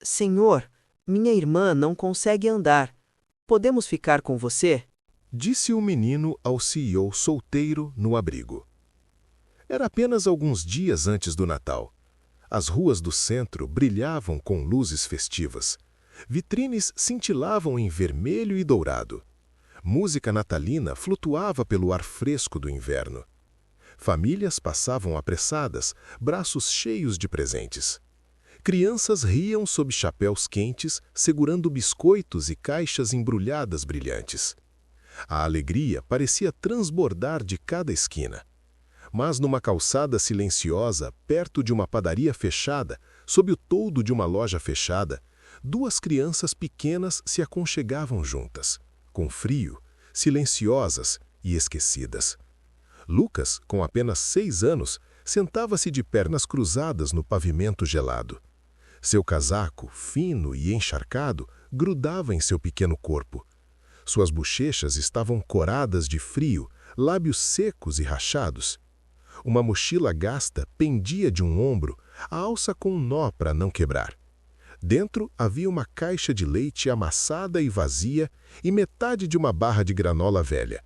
Senhor, minha irmã não consegue andar. Podemos ficar com você? Disse o menino ao CEO solteiro no abrigo. Era apenas alguns dias antes do Natal. As ruas do centro brilhavam com luzes festivas. Vitrines cintilavam em vermelho e dourado. Música natalina flutuava pelo ar fresco do inverno. Famílias passavam apressadas, braços cheios de presentes. Crianças riam sob chapéus quentes, segurando biscoitos e caixas embrulhadas brilhantes. A alegria parecia transbordar de cada esquina. Mas numa calçada silenciosa, perto de uma padaria fechada, sob o toldo de uma loja fechada, duas crianças pequenas se aconchegavam juntas, com frio, silenciosas e esquecidas. Lucas, com apenas 6 anos, sentava-se de pernas cruzadas no pavimento gelado. Seu casaco, fino e encharcado, grudava em seu pequeno corpo. Suas bochechas estavam coradas de frio, lábios secos e rachados. Uma mochila gasta pendia de um ombro, a alça com um nó para não quebrar. Dentro havia uma caixa de leite amassada e vazia e metade de uma barra de granola velha.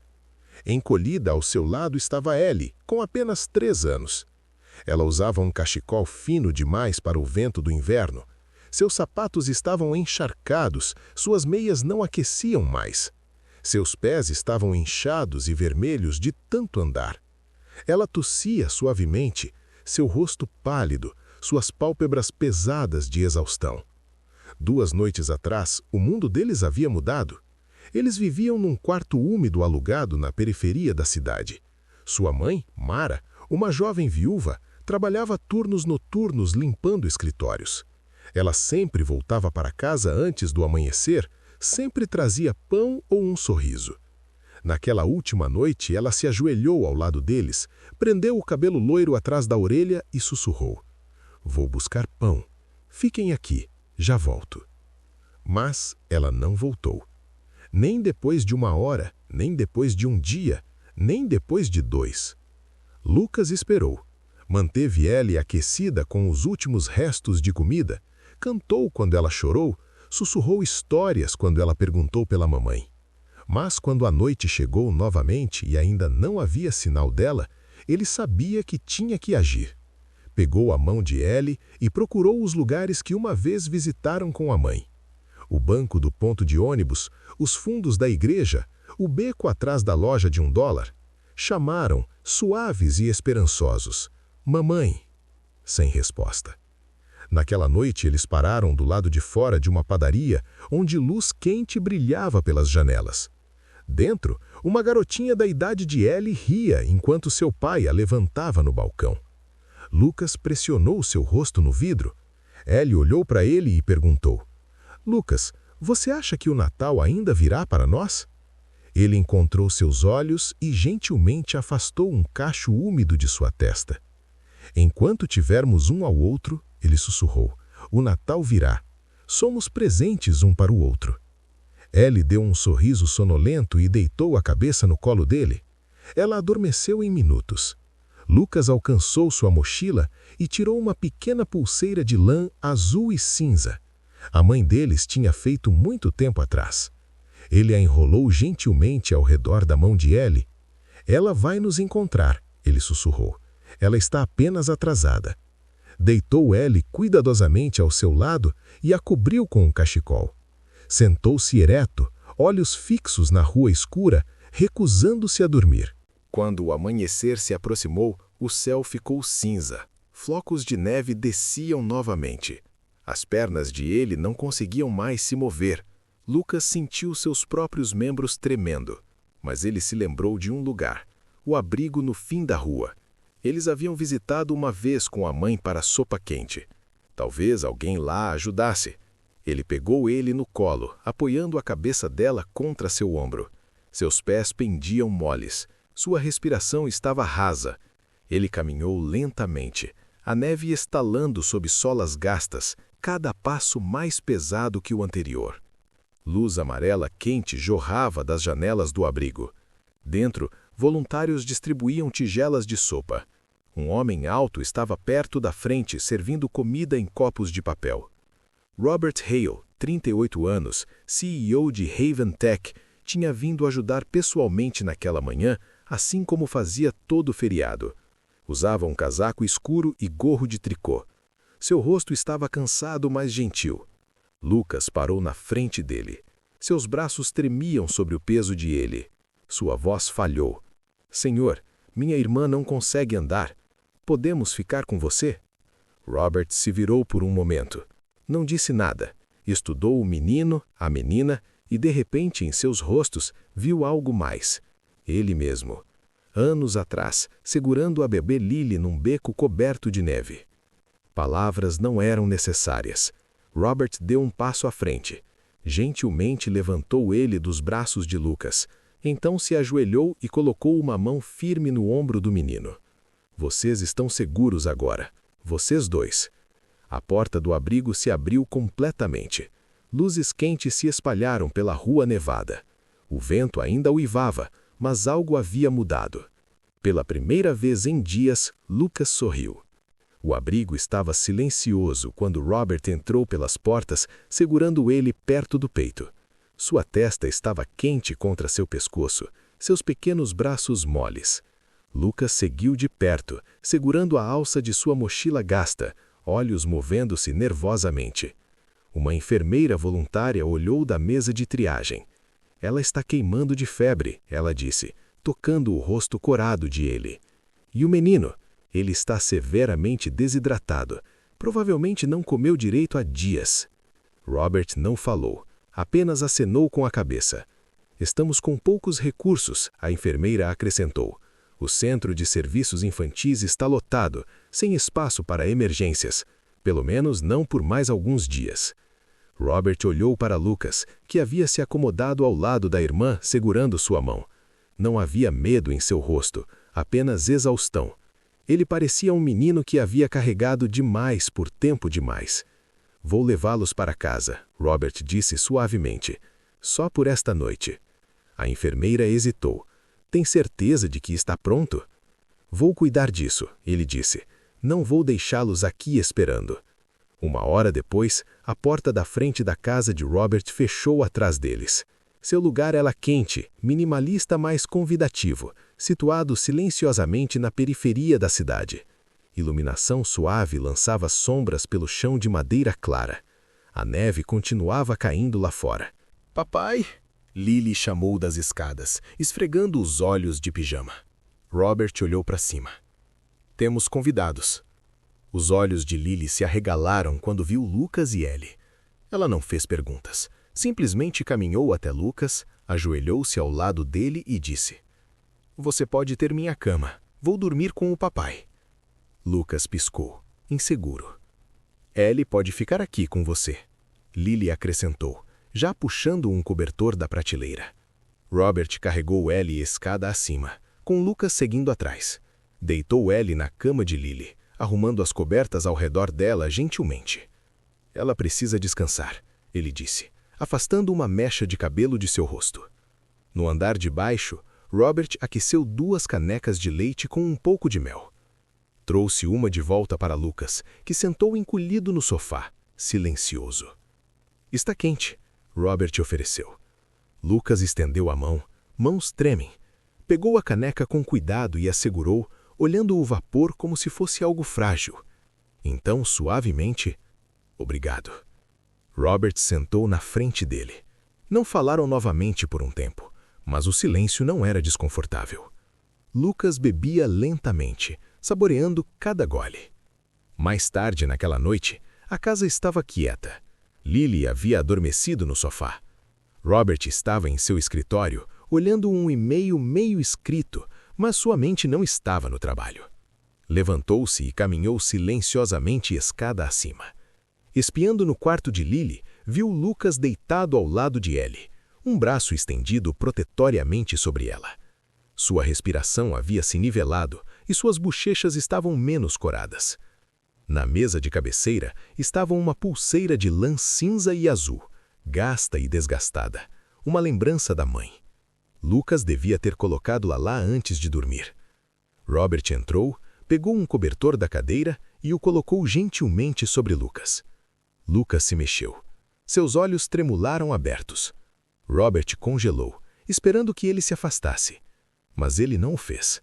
Encolhida ao seu lado estava Ellie, com apenas 3 anos. Ela usava um cachecol fino demais para o vento do inverno. Seus sapatos estavam encharcados, suas meias não aqueciam mais. Seus pés estavam inchados e vermelhos de tanto andar. Ela tossia suavemente, seu rosto pálido, suas pálpebras pesadas de exaustão. 2 noites atrás, o mundo deles havia mudado. Eles viviam num quarto úmido alugado na periferia da cidade. Sua mãe, Mara, uma jovem viúva, trabalhava turnos noturnos limpando escritórios. Ela sempre voltava para casa antes do amanhecer, sempre trazia pão ou um sorriso. Naquela última noite, ela se ajoelhou ao lado deles, prendeu o cabelo loiro atrás da orelha e sussurrou: "Vou buscar pão. Fiquem aqui, já volto." Mas ela não voltou. Nem depois de 1 hora, nem depois de 1 dia, nem depois de 2. Lucas esperou. Manteve Ellie aquecida com os últimos restos de comida, cantou quando ela chorou, sussurrou histórias quando ela perguntou pela mamãe. Mas quando a noite chegou novamente e ainda não havia sinal dela, ele sabia que tinha que agir. Pegou a mão de Ellie e procurou os lugares que uma vez visitaram com a mãe. O banco do ponto de ônibus, os fundos da igreja, o beco atrás da loja de $1. Chamaram, suaves e esperançosos: "Mamãe." Sem resposta. Naquela noite eles pararam do lado de fora de uma padaria, onde luz quente brilhava pelas janelas. Dentro, uma garotinha da idade de Ellie ria enquanto seu pai a levantava no balcão. Lucas pressionou seu rosto no vidro. Ellie olhou para ele e perguntou: "Lucas, você acha que o Natal ainda virá para nós?" Ele encontrou seus olhos e gentilmente afastou um cacho úmido de sua testa. "Enquanto tivermos um ao outro," ele sussurrou, "o Natal virá. Somos presentes um para o outro." Ellie deu um sorriso sonolento e deitou a cabeça no colo dele. Ela adormeceu em minutos. Lucas alcançou sua mochila e tirou uma pequena pulseira de lã azul e cinza. A mãe deles tinha feito muito tempo atrás. Ele a enrolou gentilmente ao redor da mão de Ellie. "Ela vai nos encontrar," ele sussurrou. "Ela está apenas atrasada." Deitou Ellie cuidadosamente ao seu lado e a cobriu com um cachecol. Sentou-se ereto, olhos fixos na rua escura, recusando-se a dormir. Quando o amanhecer se aproximou, o céu ficou cinza. Flocos de neve desciam novamente. As pernas de ele não conseguiam mais se mover. Lucas sentiu seus próprios membros tremendo. Mas ele se lembrou de um lugar, o abrigo no fim da rua. Eles haviam visitado uma vez com a mãe para sopa quente. Talvez alguém lá ajudasse. Ele pegou ele no colo, apoiando a cabeça dela contra seu ombro. Seus pés pendiam moles. Sua respiração estava rasa. Ele caminhou lentamente, a neve estalando sob solas gastas, cada passo mais pesado que o anterior. Luz amarela quente jorrava das janelas do abrigo. Dentro, voluntários distribuíam tigelas de sopa. Um homem alto estava perto da frente servindo comida em copos de papel. Robert Hale, 38 anos, CEO de Haven Tech, tinha vindo ajudar pessoalmente naquela manhã, assim como fazia todo o feriado. Usava um casaco escuro e gorro de tricô. Seu rosto estava cansado, mas gentil. Lucas parou na frente dele. Seus braços tremiam sobre o peso de ele. Sua voz falhou. "Senhor, minha irmã não consegue andar. Podemos ficar com você?" Robert se virou por um momento. Não disse nada. Estudou o menino, a menina, e de repente em seus rostos viu algo mais. Ele mesmo. Anos atrás, segurando a bebê Lily num beco coberto de neve. Palavras não eram necessárias. Robert deu um passo à frente. Gentilmente levantou ele dos braços de Lucas. Então se ajoelhou e colocou uma mão firme no ombro do menino. "Vocês estão seguros agora. Vocês dois." A porta do abrigo se abriu completamente. Luzes quentes se espalharam pela rua nevada. O vento ainda uivava, mas algo havia mudado. Pela primeira vez em dias, Lucas sorriu. O abrigo estava silencioso quando Robert entrou pelas portas, segurando ele perto do peito. Sua testa estava quente contra seu pescoço, seus pequenos braços moles. Lucas seguiu de perto, segurando a alça de sua mochila gasta, olhos movendo-se nervosamente. Uma enfermeira voluntária olhou da mesa de triagem. "Ela está queimando de febre", ela disse, tocando o rosto corado de ele. "E o menino? Ele está severamente desidratado. Provavelmente não comeu direito há dias." Robert não falou, apenas acenou com a cabeça. "Estamos com poucos recursos", a enfermeira acrescentou. "O centro de serviços infantis está lotado, sem espaço para emergências. Pelo menos não por mais alguns dias." Robert olhou para Lucas, que havia se acomodado ao lado da irmã, segurando sua mão. Não havia medo em seu rosto, apenas exaustão. Ele parecia um menino que havia carregado demais por tempo demais. "Vou levá-los para casa", Robert disse suavemente. "Só por esta noite." A enfermeira hesitou. "Tem certeza de que está pronto?" "Vou cuidar disso", ele disse. "Não vou deixá-los aqui esperando." 1 hora depois, a porta da frente da casa de Robert fechou atrás deles. Seu lugar era quente, minimalista, mas convidativo, situado silenciosamente na periferia da cidade. Iluminação suave lançava sombras pelo chão de madeira clara. A neve continuava caindo lá fora. "Papai!" Lily chamou das escadas, esfregando os olhos de pijama. Robert olhou para cima. "Temos convidados." Os olhos de Lily se arregalaram quando viu Lucas e Ellie. Ela não fez perguntas. Simplesmente caminhou até Lucas, ajoelhou-se ao lado dele e disse: "Você pode ter minha cama. Vou dormir com o papai." Lucas piscou, inseguro. "Ellie pode ficar aqui com você," Lily acrescentou, já puxando um cobertor da prateleira. Robert carregou Ellie escada acima, com Lucas seguindo atrás. Deitou Ellie na cama de Lily, arrumando as cobertas ao redor dela gentilmente. "Ela precisa descansar", ele disse, afastando uma mecha de cabelo de seu rosto. No andar de baixo, Robert aqueceu 2 canecas de leite com um pouco de mel. Trouxe uma de volta para Lucas, que sentou encolhido no sofá, silencioso. "Está quente", Robert ofereceu. Lucas estendeu a mão, mãos tremem. Pegou a caneca com cuidado e a segurou, olhando o vapor como se fosse algo frágil. Então, suavemente, "Obrigado." Robert sentou na frente dele. Não falaram novamente por um tempo, mas o silêncio não era desconfortável. Lucas bebia lentamente, saboreando cada gole. Mais tarde naquela noite, a casa estava quieta. Lily havia adormecido no sofá. Robert estava em seu escritório, olhando um e-mail meio escrito, mas sua mente não estava no trabalho. Levantou-se e caminhou silenciosamente escada acima. Espiando no quarto de Lily, viu Lucas deitado ao lado de Ellie, um braço estendido protetoriamente sobre ela. Sua respiração havia se nivelado e suas bochechas estavam menos coradas. Na mesa de cabeceira estava uma pulseira de lã cinza e azul, gasta e desgastada, uma lembrança da mãe. Lucas devia ter colocado-a lá antes de dormir. Robert entrou, pegou um cobertor da cadeira e o colocou gentilmente sobre Lucas. Lucas se mexeu. Seus olhos tremularam abertos. Robert congelou, esperando que ele se afastasse. Mas ele não o fez.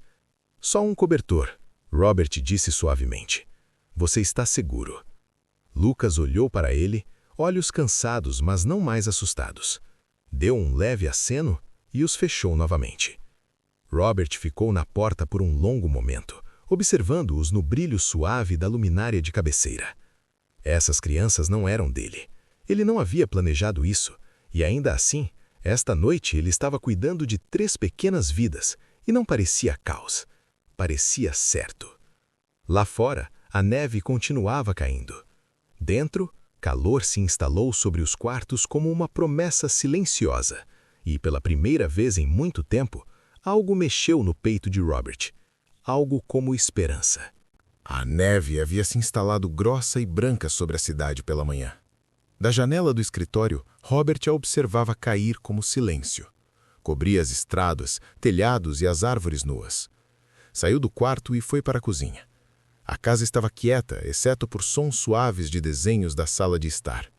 Só um cobertor, Robert disse suavemente. Você está seguro. Lucas olhou para ele, olhos cansados, mas não mais assustados. Deu um leve aceno e os fechou novamente. Robert ficou na porta por um longo momento, observando-os no brilho suave da luminária de cabeceira. Essas crianças não eram dele. Ele não havia planejado isso, e ainda assim, esta noite ele estava cuidando de 3 pequenas vidas, e não parecia caos. Parecia certo. Lá fora, a neve continuava caindo. Dentro, calor se instalou sobre os quartos como uma promessa silenciosa, e pela primeira vez em muito tempo, algo mexeu no peito de Robert. Algo como esperança. A neve havia se instalado grossa e branca sobre a cidade pela manhã. Da janela do escritório, Robert a observava cair como silêncio. Cobria as estradas, telhados e as árvores nuas. Saiu do quarto e foi para a cozinha. A casa estava quieta, exceto por sons suaves de desenhos da sala de estar.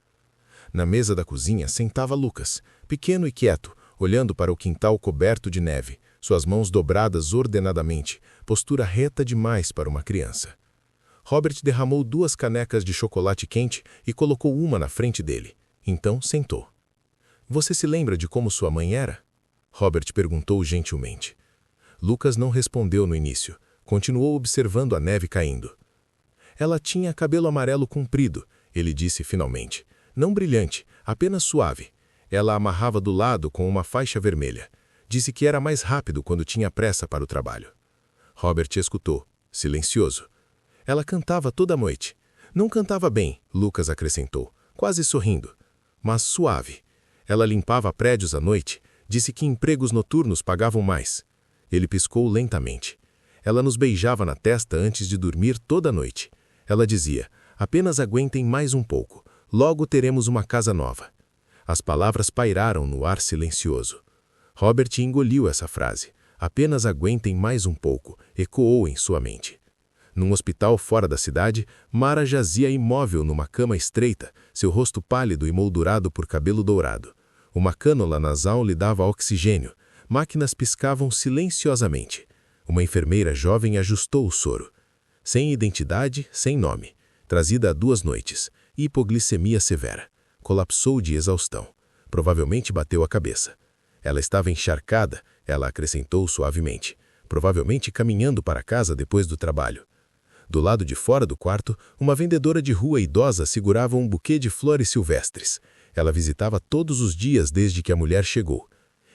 Na mesa da cozinha sentava Lucas, pequeno e quieto, olhando para o quintal coberto de neve, suas mãos dobradas ordenadamente, postura reta demais para uma criança. Robert derramou 2 canecas de chocolate quente e colocou uma na frente dele. Então sentou. Você se lembra de como sua mãe era? Robert perguntou gentilmente. Lucas não respondeu no início. Continuou observando a neve caindo. Ela tinha cabelo amarelo comprido, ele disse finalmente. Não brilhante, apenas suave. Ela amarrava do lado com uma faixa vermelha. Disse que era mais rápido quando tinha pressa para o trabalho. Robert escutou, silencioso. Ela cantava toda noite. Não cantava bem, Lucas acrescentou, quase sorrindo, mas suave. Ela limpava prédios à noite, disse que empregos noturnos pagavam mais. Ele piscou lentamente. Ela nos beijava na testa antes de dormir toda noite. Ela dizia, apenas aguentem mais um pouco, logo teremos uma casa nova. As palavras pairaram no ar silencioso. Robert engoliu essa frase. Apenas aguentem mais um pouco, ecoou em sua mente. Num hospital fora da cidade, Mara jazia imóvel numa cama estreita, seu rosto pálido e moldurado por cabelo dourado. Uma cânula nasal lhe dava oxigênio. Máquinas piscavam silenciosamente. Uma enfermeira jovem ajustou o soro. Sem identidade, sem nome. Trazida há 2 noites. Hipoglicemia severa. Colapsou de exaustão. Provavelmente bateu a cabeça. Ela estava encharcada, ela acrescentou suavemente. Provavelmente caminhando para casa depois do trabalho. Do lado de fora do quarto, uma vendedora de rua idosa segurava um buquê de flores silvestres. Ela visitava todos os dias desde que a mulher chegou.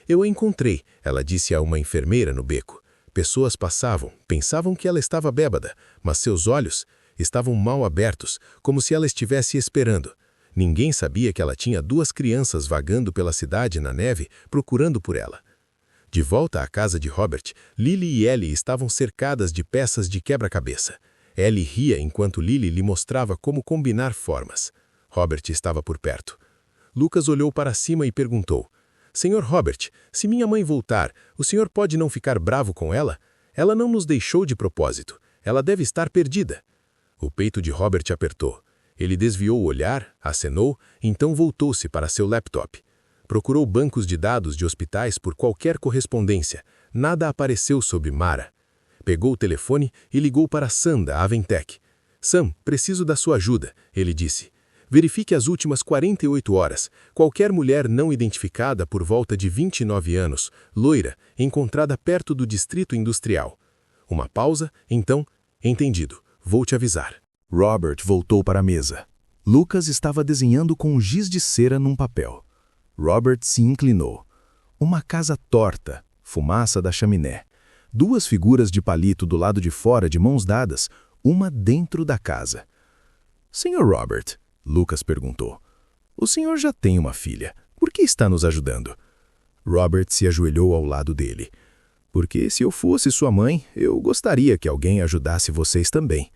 Eu a encontrei, ela disse a uma enfermeira no beco. Pessoas passavam, pensavam que ela estava bêbada, mas seus olhos estavam mal abertos, como se ela estivesse esperando. Ninguém sabia que ela tinha 2 crianças vagando pela cidade na neve, procurando por ela. De volta à casa de Robert, Lily e Ellie estavam cercadas de peças de quebra-cabeça. Ellie ria enquanto Lily lhe mostrava como combinar formas. Robert estava por perto. Lucas olhou para cima e perguntou, Senhor Robert, se minha mãe voltar, o senhor pode não ficar bravo com ela? Ela não nos deixou de propósito. Ela deve estar perdida. O peito de Robert apertou. Ele desviou o olhar, acenou, então voltou-se para seu laptop. Procurou bancos de dados de hospitais por qualquer correspondência. Nada apareceu sobre Mara. Pegou o telefone e ligou para Sam da Aventec. Sam, preciso da sua ajuda, ele disse. Verifique as últimas 48 horas. Qualquer mulher não identificada por volta de 29 anos, loira, encontrada perto do distrito industrial. Uma pausa, então, entendido, vou te avisar. Robert voltou para a mesa. Lucas estava desenhando com um giz de cera num papel. Robert se inclinou. Uma casa torta, fumaça da chaminé. 2 figuras de palito do lado de fora de mãos dadas, uma dentro da casa. Senhor Robert, Lucas perguntou, o senhor já tem uma filha. Por que está nos ajudando? Robert se ajoelhou ao lado dele. Porque se eu fosse sua mãe, eu gostaria que alguém ajudasse vocês também.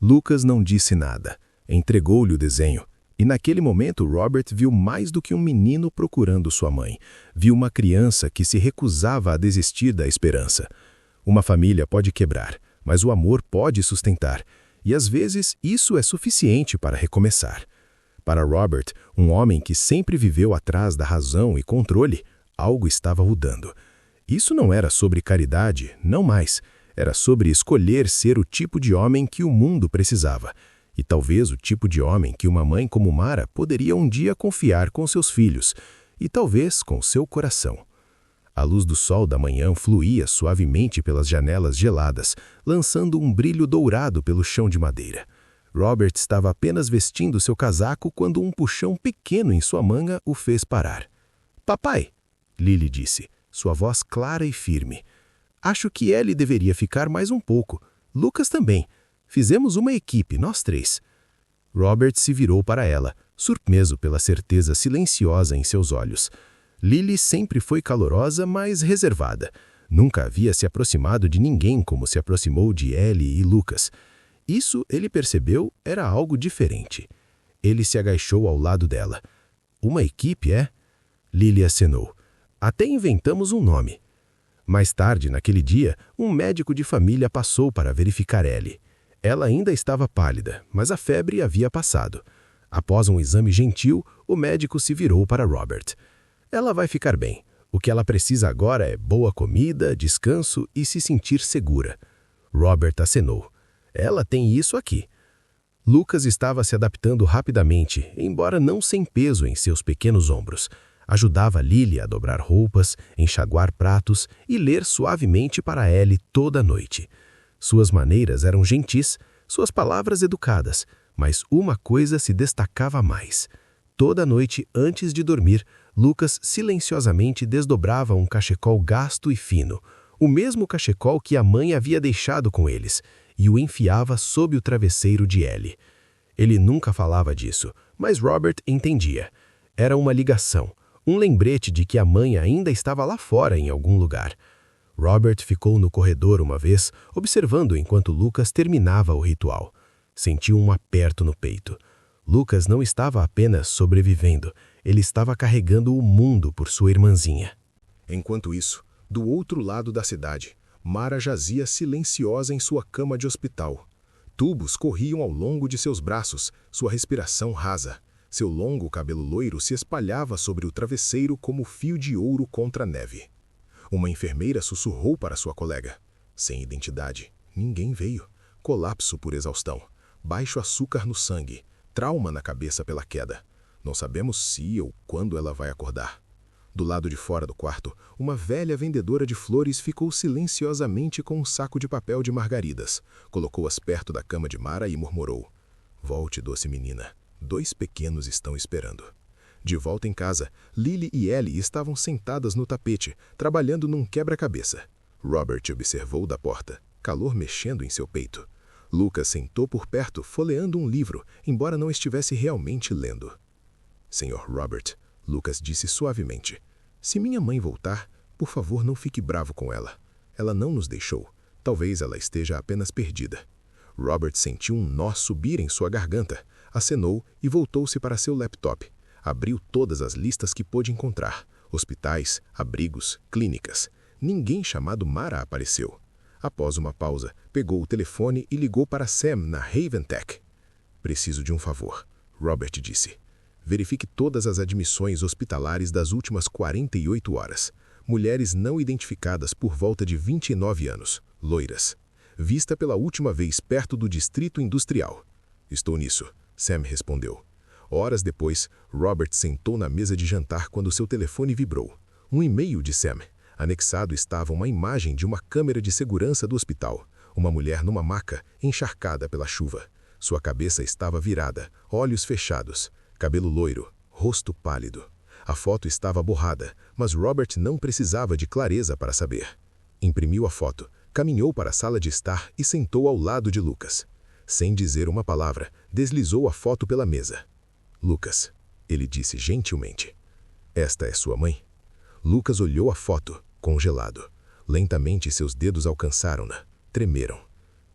Lucas não disse nada. Entregou-lhe o desenho. E naquele momento Robert viu mais do que um menino procurando sua mãe. Viu uma criança que se recusava a desistir da esperança. Uma família pode quebrar, mas o amor pode sustentar. E às vezes isso é suficiente para recomeçar. Para Robert, um homem que sempre viveu atrás da razão e controle, algo estava mudando. Isso não era sobre caridade, não mais. Era sobre escolher ser o tipo de homem que o mundo precisava. E talvez o tipo de homem que uma mãe como Mara poderia um dia confiar com seus filhos. E talvez com seu coração. A luz do sol da manhã fluía suavemente pelas janelas geladas, lançando um brilho dourado pelo chão de madeira. Robert estava apenas vestindo seu casaco quando um puxão pequeno em sua manga o fez parar. "Papai", Lily disse, sua voz clara e firme. "Acho que Ellie deveria ficar mais um pouco. Lucas também. Fizemos uma equipe, nós três." Robert se virou para ela, surpreso pela certeza silenciosa em seus olhos. Lily sempre foi calorosa, mas reservada. Nunca havia se aproximado de ninguém como se aproximou de Ellie e Lucas. Isso, ele percebeu, era algo diferente. Ele se agachou ao lado dela. "Uma equipe, é?" Lily acenou. "Até inventamos um nome." Mais tarde, naquele dia, um médico de família passou para verificar Ellie. Ela ainda estava pálida, mas a febre havia passado. Após um exame gentil, o médico se virou para Robert. "Ela vai ficar bem. O que ela precisa agora é boa comida, descanso e se sentir segura." Robert acenou. "Ela tem isso aqui." Lucas estava se adaptando rapidamente, embora não sem peso em seus pequenos ombros. Ajudava Lily a dobrar roupas, enxaguar pratos e ler suavemente para Ellie toda a noite. Suas maneiras eram gentis, suas palavras educadas, mas uma coisa se destacava mais. Toda noite, antes de dormir, Lucas silenciosamente desdobrava um cachecol gasto e fino, o mesmo cachecol que a mãe havia deixado com eles, e o enfiava sob o travesseiro de Ellie. Ele nunca falava disso, mas Robert entendia. Era uma ligação, um lembrete de que a mãe ainda estava lá fora em algum lugar. Robert ficou no corredor uma vez, observando enquanto Lucas terminava o ritual. Sentiu um aperto no peito. Lucas não estava apenas sobrevivendo, ele estava carregando o mundo por sua irmãzinha. Enquanto isso, do outro lado da cidade, Mara jazia silenciosa em sua cama de hospital. Tubos corriam ao longo de seus braços, sua respiração rasa. Seu longo cabelo loiro se espalhava sobre o travesseiro como fio de ouro contra a neve. Uma enfermeira sussurrou para sua colega. Sem identidade, ninguém veio. Colapso por exaustão. Baixo açúcar no sangue. Trauma na cabeça pela queda. Não sabemos se ou quando ela vai acordar. Do lado de fora do quarto, uma velha vendedora de flores ficou silenciosamente com um saco de papel de margaridas. Colocou-as perto da cama de Mara e murmurou. "Volte, doce menina. 2 pequenos estão esperando." De volta em casa, Lily e Ellie estavam sentadas no tapete, trabalhando num quebra-cabeça. Robert observou da porta, calor mexendo em seu peito. Lucas sentou por perto, folheando um livro, embora não estivesse realmente lendo. "Senhor Robert", Lucas disse suavemente, "se minha mãe voltar, por favor não fique bravo com ela. Ela não nos deixou. Talvez ela esteja apenas perdida." Robert sentiu um nó subir em sua garganta, acenou e voltou-se para seu laptop. Abriu todas as listas que pôde encontrar. Hospitais, abrigos, clínicas. Ninguém chamado Mara apareceu. Após uma pausa, pegou o telefone e ligou para Sam na Haven Tech. "Preciso de um favor", Robert disse. "Verifique todas as admissões hospitalares das últimas 48 horas. Mulheres não identificadas por volta de 29 anos, loiras. Vista pela última vez perto do distrito industrial." "Estou nisso", Sam respondeu. Horas depois, Robert sentou na mesa de jantar quando seu telefone vibrou. Um e-mail de Sam. Anexado estava uma imagem de uma câmera de segurança do hospital. Uma mulher numa maca, encharcada pela chuva. Sua cabeça estava virada, olhos fechados, cabelo loiro, rosto pálido. A foto estava borrada, mas Robert não precisava de clareza para saber. Imprimiu a foto, caminhou para a sala de estar e sentou ao lado de Lucas. Sem dizer uma palavra, deslizou a foto pela mesa. "Lucas", ele disse gentilmente. "Esta é sua mãe?" Lucas olhou a foto, congelado. Lentamente seus dedos alcançaram-na, tremeram.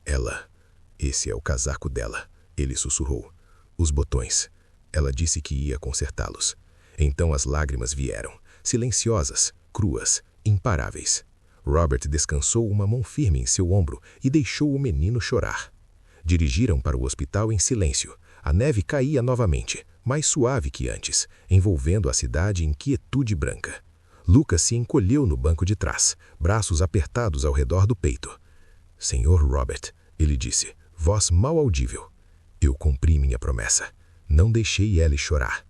"Ela... Esse é o casaco dela", ele sussurrou. "Os botões." Ela disse que ia consertá-los. Então as lágrimas vieram, silenciosas, cruas, imparáveis. Robert descansou uma mão firme em seu ombro e deixou o menino chorar. Dirigiram para o hospital em silêncio. A neve caía novamente, mais suave que antes, envolvendo a cidade em quietude branca. Lucas se encolheu no banco de trás, braços apertados ao redor do peito. Senhor Robert, ele disse, voz mal audível. Eu cumpri minha promessa. Não deixei Ellie chorar.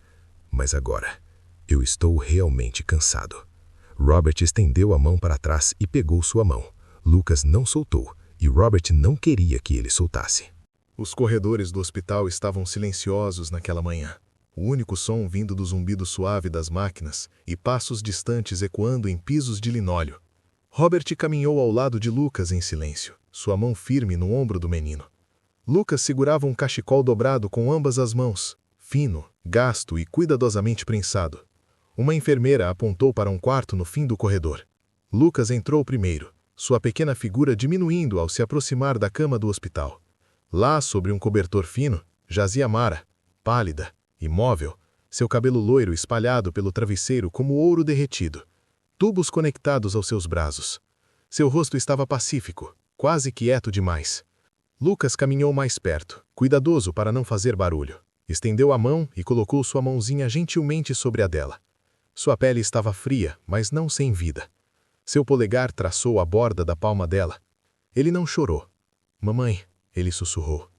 Mas agora, eu estou realmente cansado. Robert estendeu a mão para trás e pegou sua mão. Lucas não soltou, e Robert não queria que ele soltasse. Os corredores do hospital estavam silenciosos naquela manhã. O único som vindo do zumbido suave das máquinas e passos distantes ecoando em pisos de linóleo. Robert caminhou ao lado de Lucas em silêncio, sua mão firme no ombro do menino. Lucas segurava um cachecol dobrado com ambas as mãos, fino, gasto e cuidadosamente prensado. Uma enfermeira apontou para um quarto no fim do corredor. Lucas entrou primeiro, sua pequena figura diminuindo ao se aproximar da cama do hospital. Lá, sobre um cobertor fino, jazia Mara, pálida, imóvel, seu cabelo loiro espalhado pelo travesseiro como ouro derretido, tubos conectados aos seus braços. Seu rosto estava pacífico, quase quieto demais. Lucas caminhou mais perto, cuidadoso para não fazer barulho. Estendeu a mão e colocou sua mãozinha gentilmente sobre a dela. Sua pele estava fria, mas não sem vida. Seu polegar traçou a borda da palma dela. Ele não chorou. Mamãe, ele sussurrou.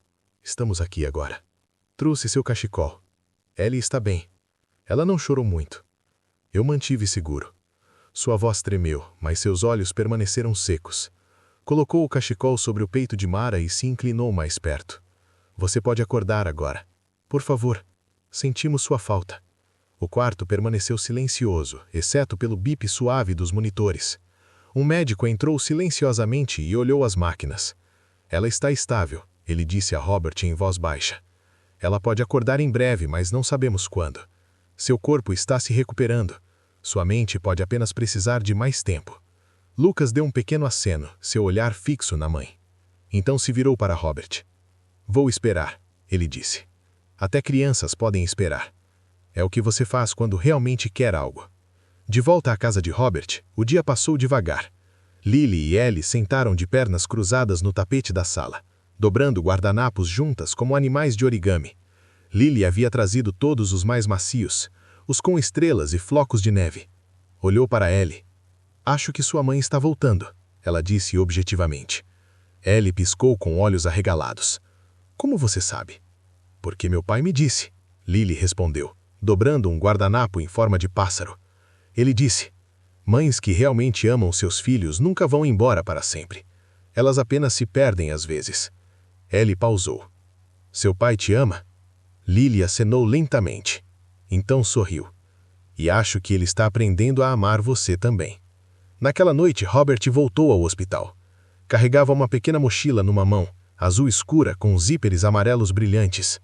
Estamos aqui agora. Trouxe seu cachecol. Ellie está bem. Ela não chorou muito. Eu mantive seguro. Sua voz tremeu, mas seus olhos permaneceram secos. Colocou o cachecol sobre o peito de Mara e se inclinou mais perto. Você pode acordar agora. Por favor. Sentimos sua falta. O quarto permaneceu silencioso, exceto pelo bip suave dos monitores. Um médico entrou silenciosamente e olhou as máquinas. Ela está estável, ele disse a Robert em voz baixa. Ela pode acordar em breve, mas não sabemos quando. Seu corpo está se recuperando. Sua mente pode apenas precisar de mais tempo. Lucas deu um pequeno aceno, seu olhar fixo na mãe. Então se virou para Robert. Vou esperar, ele disse. Até crianças podem esperar. É o que você faz quando realmente quer algo. De volta à casa de Robert, o dia passou devagar. Lily e Ellie sentaram de pernas cruzadas no tapete da sala, dobrando guardanapos juntas como animais de origami. Lily havia trazido todos os mais macios, os com estrelas e flocos de neve. Olhou para Ellie. Acho que sua mãe está voltando, ela disse objetivamente. Ellie piscou com olhos arregalados. Como você sabe? Porque meu pai me disse, Lily respondeu, dobrando um guardanapo em forma de pássaro. Ele disse, mães que realmente amam seus filhos nunca vão embora para sempre. Elas apenas se perdem às vezes. Ellie pausou. Seu pai te ama? Lily acenou lentamente. Então sorriu. E acho que ele está aprendendo a amar você também. Naquela noite, Robert voltou ao hospital. Carregava uma pequena mochila numa mão, azul escura com zíperes amarelos brilhantes.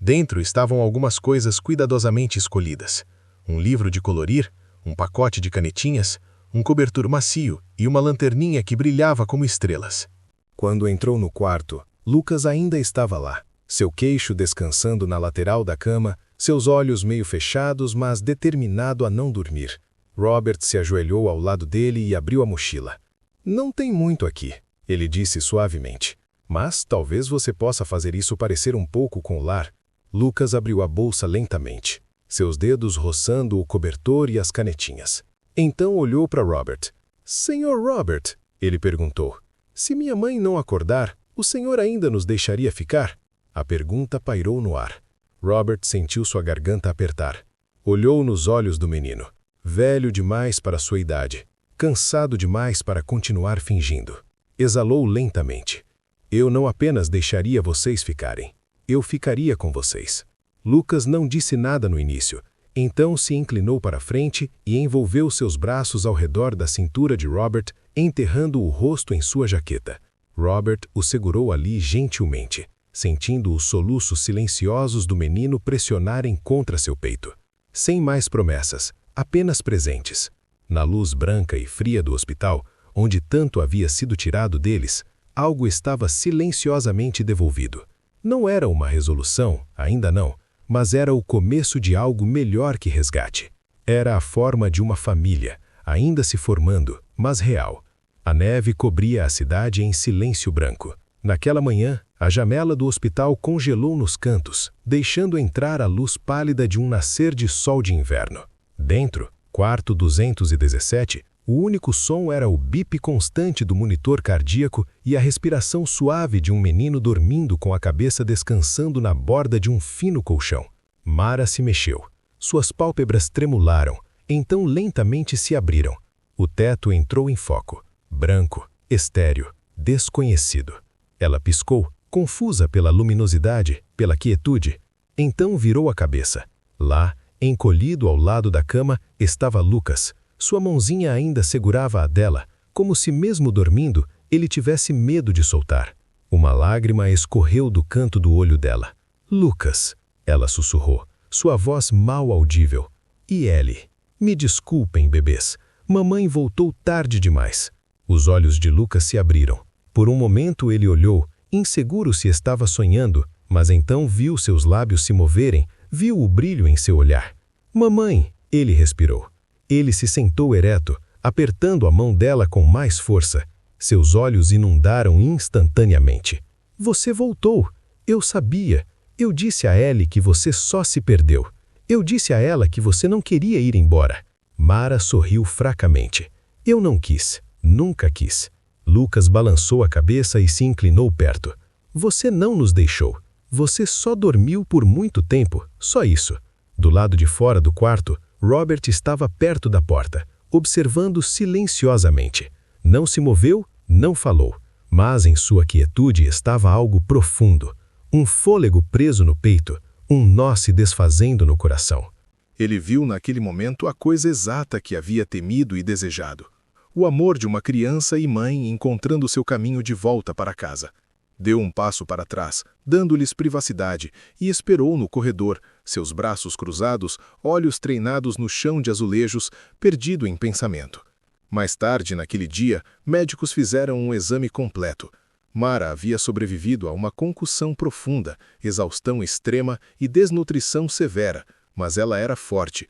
Dentro estavam algumas coisas cuidadosamente escolhidas. Um livro de colorir, um pacote de canetinhas, um cobertor macio e uma lanterninha que brilhava como estrelas. Quando entrou no quarto, Lucas ainda estava lá, seu queixo descansando na lateral da cama, seus olhos meio fechados, mas determinado a não dormir. Robert se ajoelhou ao lado dele e abriu a mochila. Não tem muito aqui, ele disse suavemente. Mas talvez você possa fazer isso parecer um pouco com o lar. Lucas abriu a bolsa lentamente, seus dedos roçando o cobertor e as canetinhas. Então olhou para Robert. Senhor Robert, ele perguntou, se minha mãe não acordar, o senhor ainda nos deixaria ficar? A pergunta pairou no ar. Robert sentiu sua garganta apertar. Olhou nos olhos do menino. Velho demais para sua idade. Cansado demais para continuar fingindo. Exalou lentamente. Eu não apenas deixaria vocês ficarem. Eu ficaria com vocês. Lucas não disse nada no início. Então se inclinou para frente e envolveu seus braços ao redor da cintura de Robert, enterrando o rosto em sua jaqueta. Robert o segurou ali gentilmente, sentindo os soluços silenciosos do menino pressionarem contra seu peito. Sem mais promessas, apenas presentes. Na luz branca e fria do hospital, onde tanto havia sido tirado deles, algo estava silenciosamente devolvido. Não era uma resolução, ainda não, mas era o começo de algo melhor que resgate. Era a forma de uma família, ainda se formando, mas real. A neve cobria a cidade em silêncio branco. Naquela manhã, A janela do hospital congelou nos cantos, deixando entrar a luz pálida de um nascer de sol de inverno. Dentro, quarto 217, o único som era o bip constante do monitor cardíaco e a respiração suave de um menino dormindo com a cabeça descansando na borda de um fino colchão. Mara se mexeu. Suas pálpebras tremularam, então lentamente se abriram. O teto entrou em foco. Branco, estéril, desconhecido. Ela piscou, confusa pela luminosidade, pela quietude. Então virou a cabeça. Lá, encolhido ao lado da cama, estava Lucas. Sua mãozinha ainda segurava a dela, como se mesmo dormindo, ele tivesse medo de soltar. Uma lágrima escorreu do canto do olho dela. Lucas, ela sussurrou, sua voz mal audível. E Ellie? Me desculpem, bebês. Mamãe voltou tarde demais. Os olhos de Lucas se abriram. Por um momento ele olhou, inseguro se estava sonhando, mas então viu seus lábios se moverem, viu o brilho em seu olhar. Mamãe, ele respirou. Ele se sentou ereto, apertando a mão dela com mais força. Seus olhos inundaram instantaneamente. Você voltou. Eu sabia. Eu disse a Ellie que você só se perdeu. Eu disse a ela que você não queria ir embora. Mara sorriu fracamente. Eu não quis. Nunca quis. Lucas balançou a cabeça e se inclinou perto. Você não nos deixou. Você só dormiu por muito tempo. Só isso. Do lado de fora do quarto, Robert estava perto da porta, observando silenciosamente. Não se moveu, não falou, mas em sua quietude estava algo profundo. Um fôlego preso no peito, um nó se desfazendo no coração. Ele viu naquele momento a coisa exata que havia temido e desejado. O amor de uma criança e mãe encontrando seu caminho de volta para casa. Deu um passo para trás, dando-lhes privacidade, e esperou no corredor, seus braços cruzados, olhos treinados no chão de azulejos, perdido em pensamento. Mais tarde, naquele dia, médicos fizeram um exame completo. Mara havia sobrevivido a uma concussão profunda, exaustão extrema e desnutrição severa, mas ela era forte.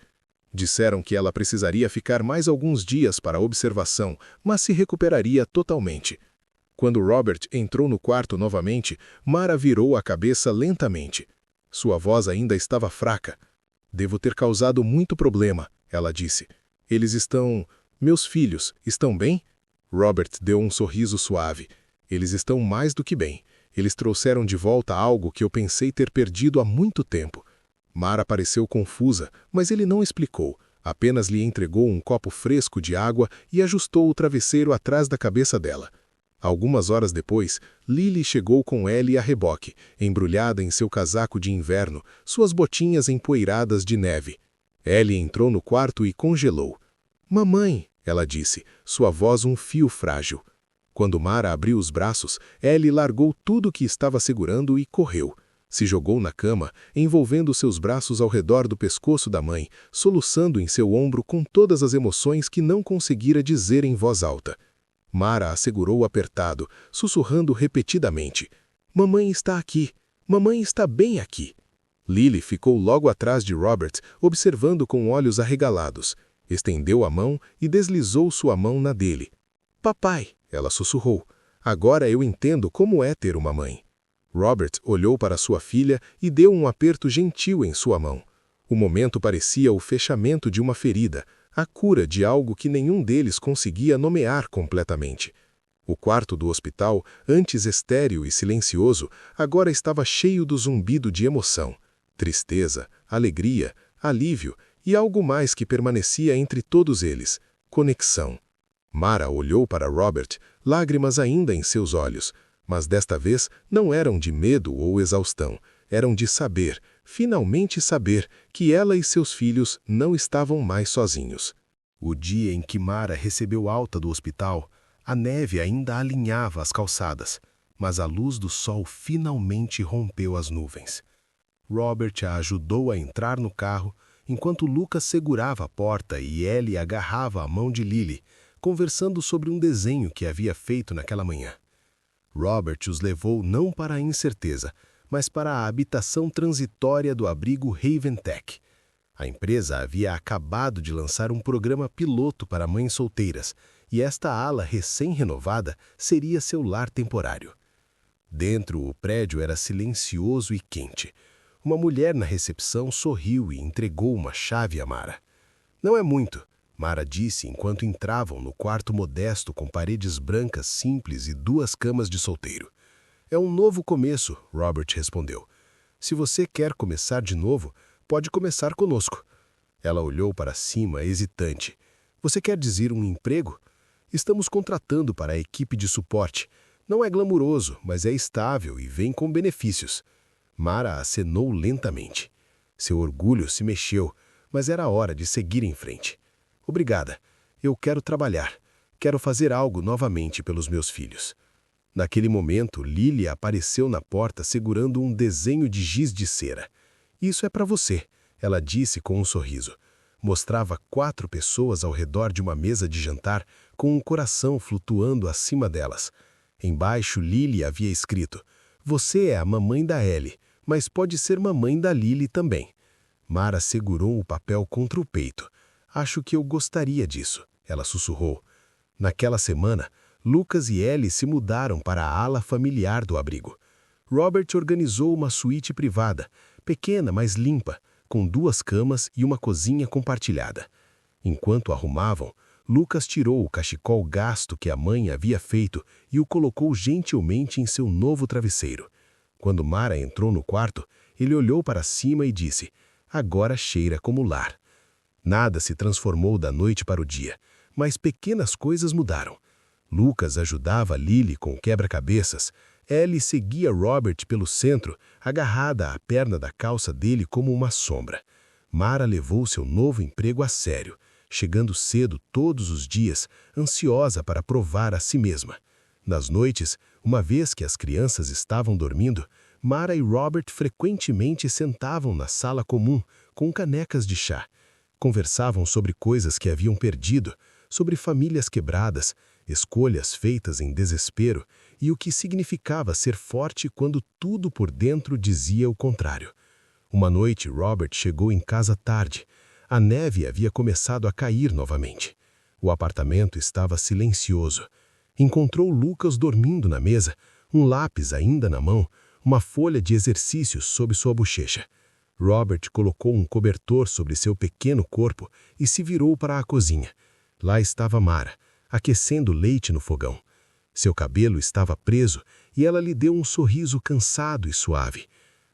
Disseram que ela precisaria ficar mais alguns dias para observação, mas se recuperaria totalmente. Quando Robert entrou no quarto novamente, Mara virou a cabeça lentamente. Sua voz ainda estava fraca. Devo ter causado muito problema, ela disse. Eles estão... Meus filhos, estão bem? Robert deu um sorriso suave. Eles estão mais do que bem. Eles trouxeram de volta algo que eu pensei ter perdido há muito tempo. Mara pareceu confusa, mas ele não explicou. Apenas lhe entregou um copo fresco de água e ajustou o travesseiro atrás da cabeça dela. Algumas horas depois, Lily chegou com Ellie a reboque, embrulhada em seu casaco de inverno, suas botinhas empoeiradas de neve. Ellie entrou no quarto e congelou. Mamãe, ela disse, sua voz um fio frágil. Quando Mara abriu os braços, Ellie largou tudo que estava segurando e correu. Se jogou na cama, envolvendo seus braços ao redor do pescoço da mãe, soluçando em seu ombro com todas as emoções que não conseguira dizer em voz alta. Mara a segurou apertado, sussurrando repetidamente. Mamãe está aqui. Mamãe está bem aqui. Lily ficou logo atrás de Robert, observando com olhos arregalados. Estendeu a mão e deslizou sua mão na dele. Papai, ela sussurrou. Agora eu entendo como é ter uma mãe. Robert olhou para sua filha e deu um aperto gentil em sua mão. O momento parecia o fechamento de uma ferida, a cura de algo que nenhum deles conseguia nomear completamente. O quarto do hospital, antes estéril e silencioso, agora estava cheio do zumbido de emoção, tristeza, alegria, alívio e algo mais que permanecia entre todos eles, conexão. Mara olhou para Robert, lágrimas ainda em seus olhos, mas desta vez não eram de medo ou exaustão, eram de saber, finalmente saber, que ela e seus filhos não estavam mais sozinhos. O dia em que Mara recebeu alta do hospital, a neve ainda alinhava as calçadas, mas a luz do sol finalmente rompeu as nuvens. Robert a ajudou a entrar no carro, enquanto Lucas segurava a porta e Ellie agarrava a mão de Lily, conversando sobre um desenho que havia feito naquela manhã. Robert os levou não para a incerteza, mas para a habitação transitória do abrigo Haventech. A empresa havia acabado de lançar um programa piloto para mães solteiras, e esta ala recém-renovada seria seu lar temporário. Dentro, o prédio era silencioso e quente. Uma mulher na recepção sorriu e entregou uma chave a Mara. Não é muito, Mara disse enquanto entravam no quarto modesto com paredes brancas simples e 2 camas de solteiro. É um novo começo, Robert respondeu. Se você quer começar de novo, pode começar conosco. Ela olhou para cima, hesitante. Você quer dizer um emprego? Estamos contratando para a equipe de suporte. Não é glamuroso, mas é estável e vem com benefícios. Mara acenou lentamente. Seu orgulho se mexeu, mas era hora de seguir em frente. Obrigada. Eu quero trabalhar. Quero fazer algo novamente pelos meus filhos. Naquele momento, Lily apareceu na porta segurando um desenho de giz de cera. Isso é para você, ela disse com um sorriso. Mostrava 4 pessoas ao redor de uma mesa de jantar com um coração flutuando acima delas. Embaixo, Lily havia escrito: você é a mamãe da Ellie, mas pode ser mamãe da Lily também. Mara segurou o papel contra o peito. Acho que eu gostaria disso, ela sussurrou. Naquela semana, Lucas e Ellie se mudaram para a ala familiar do abrigo. Robert organizou uma suíte privada, pequena, mas limpa, com 2 camas e uma cozinha compartilhada. Enquanto arrumavam, Lucas tirou o cachecol gasto que a mãe havia feito e o colocou gentilmente em seu novo travesseiro. Quando Mara entrou no quarto, ele olhou para cima e disse: agora cheira como lar. Nada se transformou da noite para o dia, mas pequenas coisas mudaram. Lucas ajudava Lily com quebra-cabeças. Ellie seguia Robert pelo centro, agarrada à perna da calça dele como uma sombra. Mara levou seu novo emprego a sério, chegando cedo todos os dias, ansiosa para provar a si mesma. Nas noites, uma vez que as crianças estavam dormindo, Mara e Robert frequentemente sentavam na sala comum, com canecas de chá. Conversavam sobre coisas que haviam perdido, sobre famílias quebradas, escolhas feitas em desespero e o que significava ser forte quando tudo por dentro dizia o contrário. Uma noite, Robert chegou em casa tarde. A neve havia começado a cair novamente. O apartamento estava silencioso. Encontrou Lucas dormindo na mesa, um lápis ainda na mão, uma folha de exercícios sob sua bochecha. Robert colocou um cobertor sobre seu pequeno corpo e se virou para a cozinha. Lá estava Mara, aquecendo leite no fogão. Seu cabelo estava preso e ela lhe deu um sorriso cansado e suave.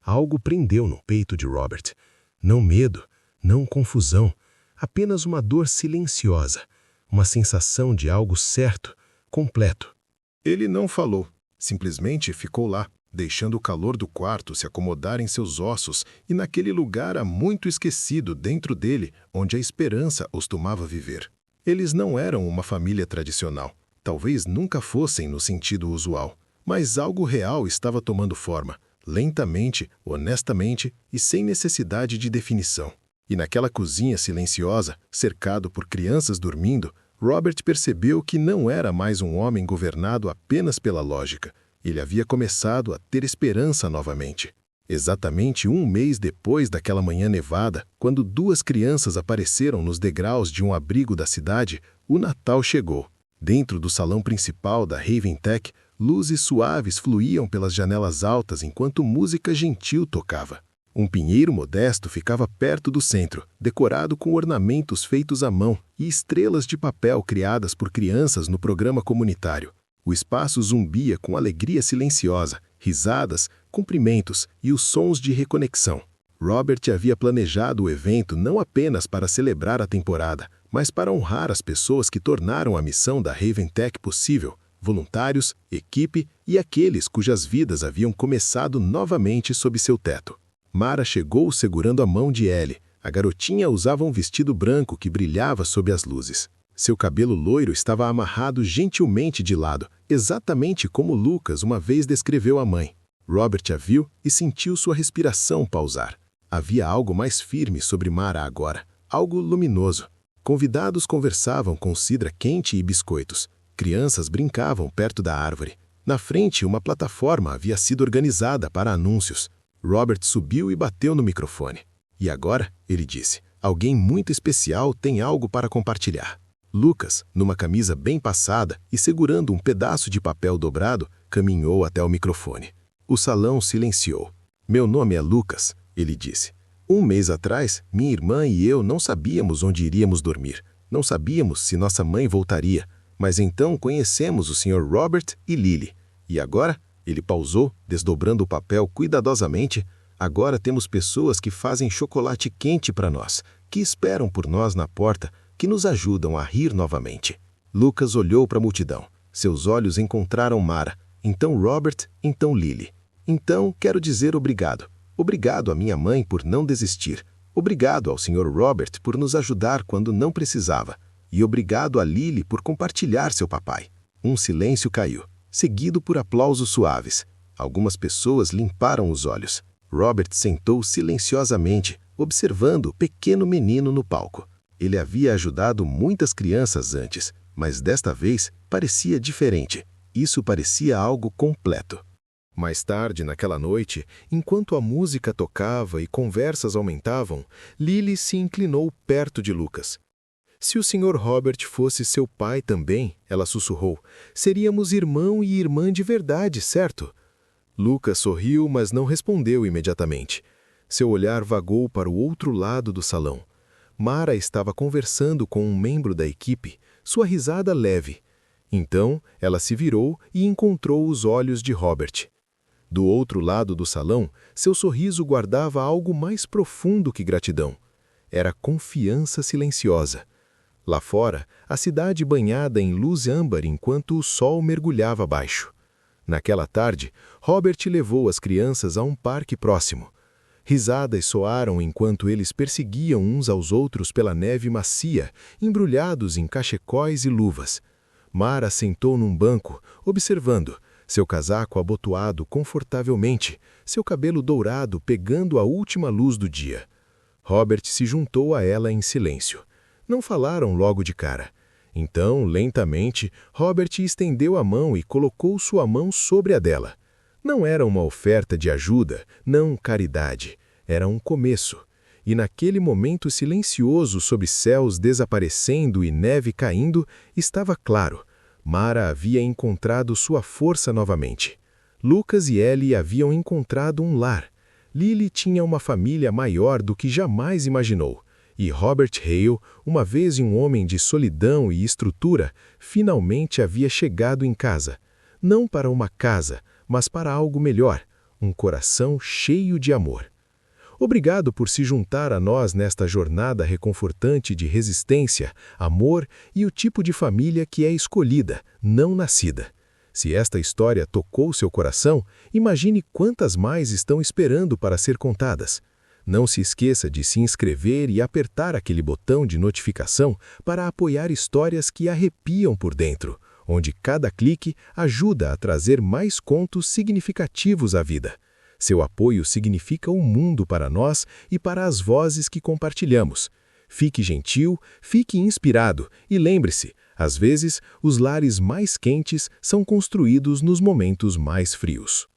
Algo prendeu no peito de Robert. Não medo, não confusão, apenas uma dor silenciosa, uma sensação de algo certo, completo. Ele não falou, simplesmente ficou lá, deixando o calor do quarto se acomodar em seus ossos e naquele lugar há muito esquecido dentro dele, onde a esperança costumava viver. Eles não eram uma família tradicional, talvez nunca fossem no sentido usual, mas algo real estava tomando forma, lentamente, honestamente e sem necessidade de definição. E naquela cozinha silenciosa, cercado por crianças dormindo, Robert percebeu que não era mais um homem governado apenas pela lógica. Ele havia começado a ter esperança novamente. Exatamente 1 mês depois daquela manhã nevada, quando 2 crianças apareceram nos degraus de um abrigo da cidade, o Natal chegou. Dentro do salão principal da Raven Tech, luzes suaves fluíam pelas janelas altas enquanto música gentil tocava. Um pinheiro modesto ficava perto do centro, decorado com ornamentos feitos à mão e estrelas de papel criadas por crianças no programa comunitário. O espaço zumbia com alegria silenciosa, risadas, cumprimentos e os sons de reconexão. Robert havia planejado o evento não apenas para celebrar a temporada, mas para honrar as pessoas que tornaram a missão da Raven Tech possível, voluntários, equipe e aqueles cujas vidas haviam começado novamente sob seu teto. Mara chegou segurando a mão de Ellie. A garotinha usava um vestido branco que brilhava sob as luzes. Seu cabelo loiro estava amarrado gentilmente de lado, exatamente como Lucas uma vez descreveu à mãe. Robert a viu e sentiu sua respiração pausar. Havia algo mais firme sobre Mara agora, algo luminoso. Convidados conversavam com cidra quente e biscoitos. Crianças brincavam perto da árvore. Na frente, uma plataforma havia sido organizada para anúncios. Robert subiu e bateu no microfone. E agora, ele disse, alguém muito especial tem algo para compartilhar. Lucas, numa camisa bem passada e segurando um pedaço de papel dobrado, caminhou até o microfone. O salão silenciou. Meu nome é Lucas, ele disse. Um mês atrás, minha irmã e eu não sabíamos onde iríamos dormir. Não sabíamos se nossa mãe voltaria. Mas então conhecemos o Sr. Robert e Lily. E agora, ele pausou, desdobrando o papel cuidadosamente. Agora temos pessoas que fazem chocolate quente para nós, que esperam por nós na porta, que nos ajudam a rir novamente. Lucas olhou para a multidão. Seus olhos encontraram Mara, então Robert, então Lily. Então, quero dizer obrigado. Obrigado à minha mãe por não desistir. Obrigado ao Sr. Robert por nos ajudar quando não precisava. E obrigado a Lily por compartilhar seu papai. Um silêncio caiu, seguido por aplausos suaves. Algumas pessoas limparam os olhos. Robert sentou silenciosamente, observando o pequeno menino no palco. Ele havia ajudado muitas crianças antes, mas desta vez parecia diferente. Isso parecia algo completo. Mais tarde, naquela noite, enquanto a música tocava e conversas aumentavam, Lily se inclinou perto de Lucas. Se o Sr. Robert fosse seu pai também, ela sussurrou, seríamos irmão e irmã de verdade, certo? Lucas sorriu, mas não respondeu imediatamente. Seu olhar vagou para o outro lado do salão. Mara estava conversando com um membro da equipe, sua risada leve. Então, ela se virou e encontrou os olhos de Robert. Do outro lado do salão, seu sorriso guardava algo mais profundo que gratidão. Era confiança silenciosa. Lá fora, a cidade banhada em luz âmbar enquanto o sol mergulhava abaixo. Naquela tarde, Robert levou as crianças a um parque próximo. Risadas soaram enquanto eles perseguiam uns aos outros pela neve macia, embrulhados em cachecóis e luvas. Mara sentou num banco, observando, seu casaco abotoado confortavelmente, seu cabelo dourado pegando a última luz do dia. Robert se juntou a ela em silêncio. Não falaram logo de cara. Então, lentamente, Robert estendeu a mão e colocou sua mão sobre a dela. Não era uma oferta de ajuda, não caridade. Era um começo. E naquele momento silencioso sob céus desaparecendo e neve caindo, estava claro. Mara havia encontrado sua força novamente. Lucas e Ellie haviam encontrado um lar. Lily tinha uma família maior do que jamais imaginou. E Robert Hale, uma vez um homem de solidão e estrutura, finalmente havia chegado em casa. Não para uma casa, mas para algo melhor, um coração cheio de amor. Obrigado por se juntar a nós nesta jornada reconfortante de resistência, amor e o tipo de família que é escolhida, não nascida. Se esta história tocou seu coração, imagine quantas mais estão esperando para ser contadas. Não se esqueça de se inscrever e apertar aquele botão de notificação para apoiar histórias que arrepiam por dentro, onde cada clique ajuda a trazer mais contos significativos à vida. Seu apoio significa o mundo para nós e para as vozes que compartilhamos. Fique gentil, fique inspirado e lembre-se, às vezes, os lares mais quentes são construídos nos momentos mais frios.